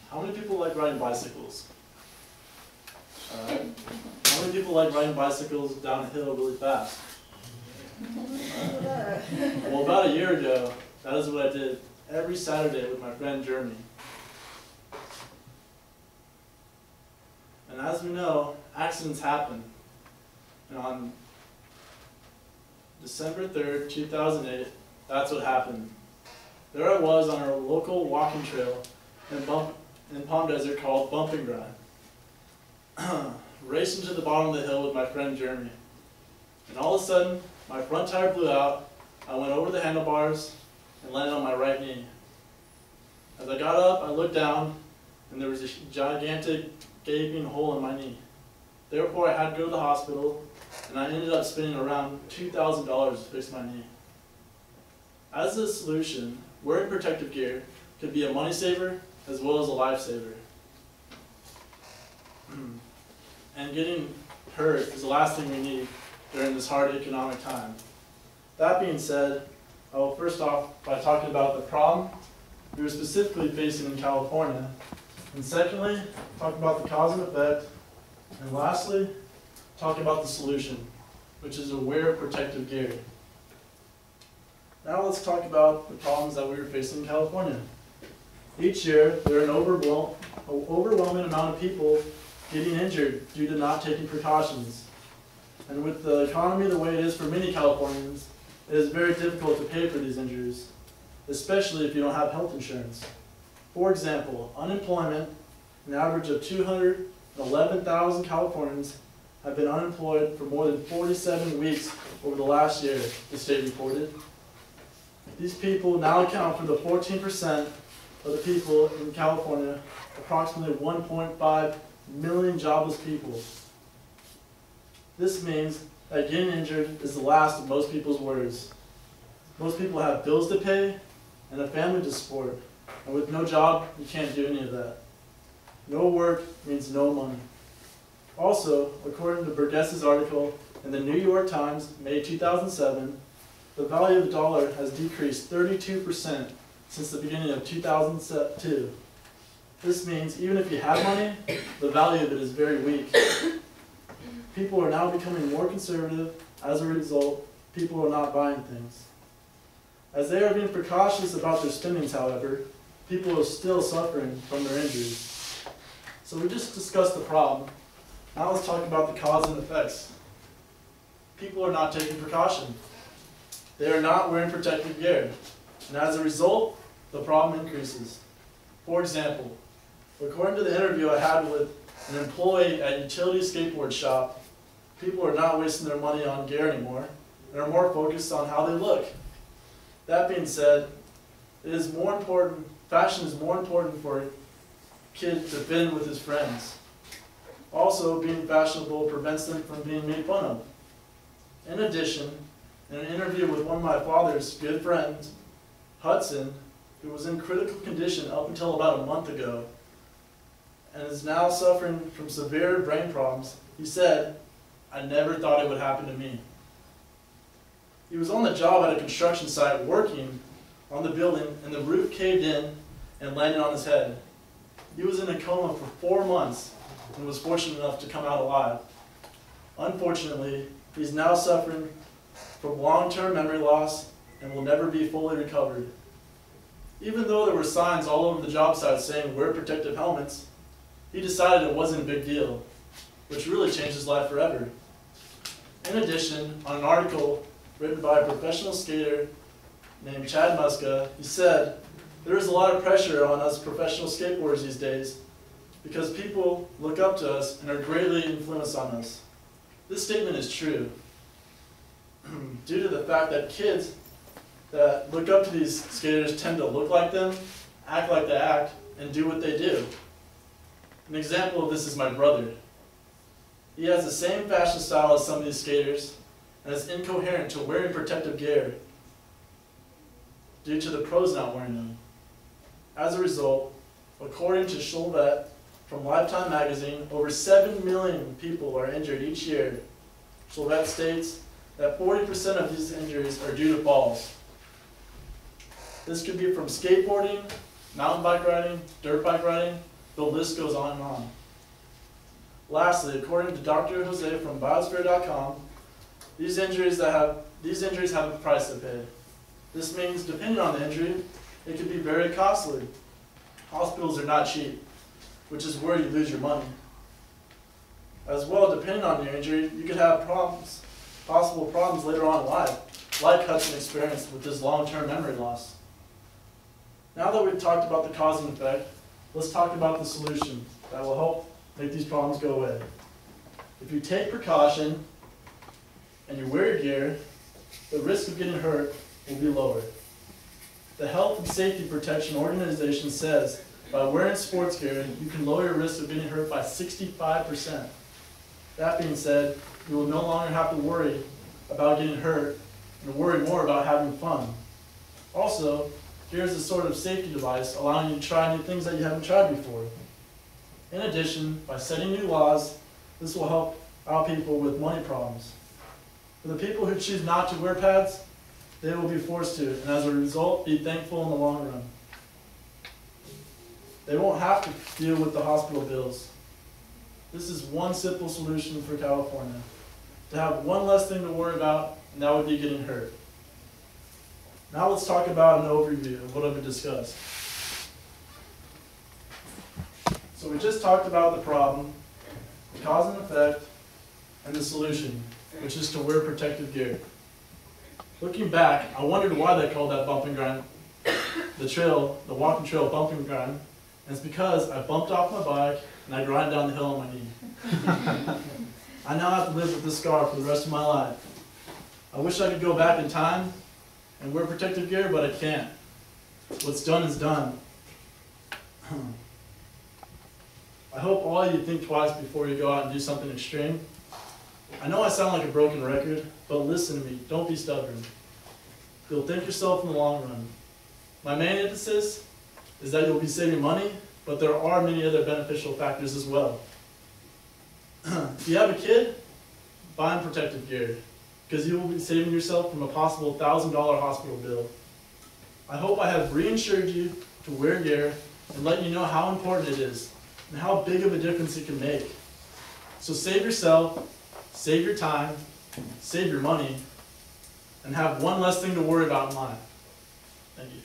How many people like riding bicycles? Alright. How many people like riding bicycles downhill really fast? Well, about a year ago, that is what I did every Saturday with my friend Jeremy. And as we know, accidents happen. And on December 3rd, 2008, that's what happened. There I was on our local walking trail in Palm Desert called Bump and Grind. Racing to the bottom of the hill with my friend Jeremy. And all of a sudden, my front tire blew out, I went over the handlebars and landed on my right knee. As I got up, I looked down, and there was a gigantic gaping hole in my knee. Therefore, I had to go to the hospital, and I ended up spending around $2,000 to fix my knee. As a solution, wearing protective gear could be a money saver as well as a lifesaver. And getting hurt is the last thing we need during this hard economic time. That being said, I will first off by talking about the problem we were specifically facing in California, and secondly, talk about the cause and effect, and lastly, talk about the solution, which is to wear protective gear. Now let's talk about the problems that we were facing in California. Each year, there are an overwhelming amount of people getting injured due to not taking precautions. And with the economy the way it is for many Californians, it is very difficult to pay for these injuries, especially if you don't have health insurance. For example, unemployment, an average of 211,000 Californians have been unemployed for more than 47 weeks over the last year, the state reported. These people now account for the 14% of the people in California, approximately 1.5 million jobless people. This means that getting injured is the last of most people's worries. Most people have bills to pay and a family to support, and with no job, you can't do any of that. No work means no money. Also, according to Burgess's article in the New York Times, May 2007, the value of the dollar has decreased 32% since the beginning of 2002. This means even if you have money, the value of it is very weak. People are now becoming more conservative. As a result, people are not buying things. As they are being precautious about their spendings, however, people are still suffering from their injuries. So we just discussed the problem. Now let's talk about the cause and effects. People are not taking precaution. They are not wearing protective gear. And as a result, the problem increases. For example, according to the interview I had with an employee at a utility skateboard shop, people are not wasting their money on gear anymore and are more focused on how they look. That being said, fashion is more important for a kid to fit in with his friends. Also, being fashionable prevents them from being made fun of. In addition, in an interview with one of my father's good friends, Hudson, who was in critical condition up until about a month ago, and is now suffering from severe brain problems, he said, "I never thought it would happen to me." He was on the job at a construction site working on the building, and the roof caved in and landed on his head. He was in a coma for 4 months and was fortunate enough to come out alive. Unfortunately, he's now suffering from long-term memory loss and will never be fully recovered. Even though there were signs all over the job site saying wear protective helmets, he decided it wasn't a big deal, which really changed his life forever. In addition, on an article written by a professional skater named Chad Muska, he said, "There is a lot of pressure on us professional skateboarders these days because people look up to us and are greatly influenced on us." This statement is true due to the fact that kids that look up to these skaters tend to look like them, act like they act, and do what they do. An example of this is my brother. He has the same fashion style as some of these skaters and is incoherent to wearing protective gear due to the pros not wearing them. As a result, according to Schulvet from Lifetime magazine, over 7 million people are injured each year. Schulvet states that 40% of these injuries are due to falls. This could be from skateboarding, mountain bike riding, dirt bike riding, The list goes on and on. Lastly, according to Dr. Jose from biosphere.com, these injuries have a price to pay. This means, depending on the injury, it can be very costly. Hospitals are not cheap, which is where you lose your money. As well, depending on your injury, you could have possible problems later on in life, like Hudson experienced with his long-term memory loss. Now that we've talked about the cause and effect, let's talk about the solution that will help make these problems go away. If you take precaution and you wear your gear, the risk of getting hurt will be lower. The Health and Safety Protection Organization says by wearing sports gear, you can lower your risk of getting hurt by 65%. That being said, you will no longer have to worry about getting hurt and worry more about having fun. Also, gear is a sort of safety device allowing you to try new things that you haven't tried before. In addition, by setting new laws, this will help out people with money problems. For the people who choose not to wear pads, they will be forced to, and as a result, be thankful in the long run. They won't have to deal with the hospital bills. This is one simple solution for California. To have one less thing to worry about, and that would be getting hurt. Now let's talk about an overview of what I've discussed. So we just talked about the problem, the cause and effect, and the solution, which is to wear protective gear. Looking back, I wondered why they called that bump and grind, the walking trail bump and grind, and it's because I bumped off my bike and I grind down the hill on my knee. I now have to live with this scar for the rest of my life. I wish I could go back in time and wear protective gear, but I can't. What's done is done. I hope all of you think twice before you go out and do something extreme. I know I sound like a broken record, but listen to me, don't be stubborn. You'll thank yourself in the long run. My main emphasis is that you'll be saving money, but there are many other beneficial factors as well. If you have a kid, buy him protective gear, because you will be saving yourself from a possible $1,000 hospital bill. I hope I have reassured you to wear gear and let you know how important it is and how big of a difference it can make. So save yourself, save your time, save your money, and have one less thing to worry about in life. Thank you.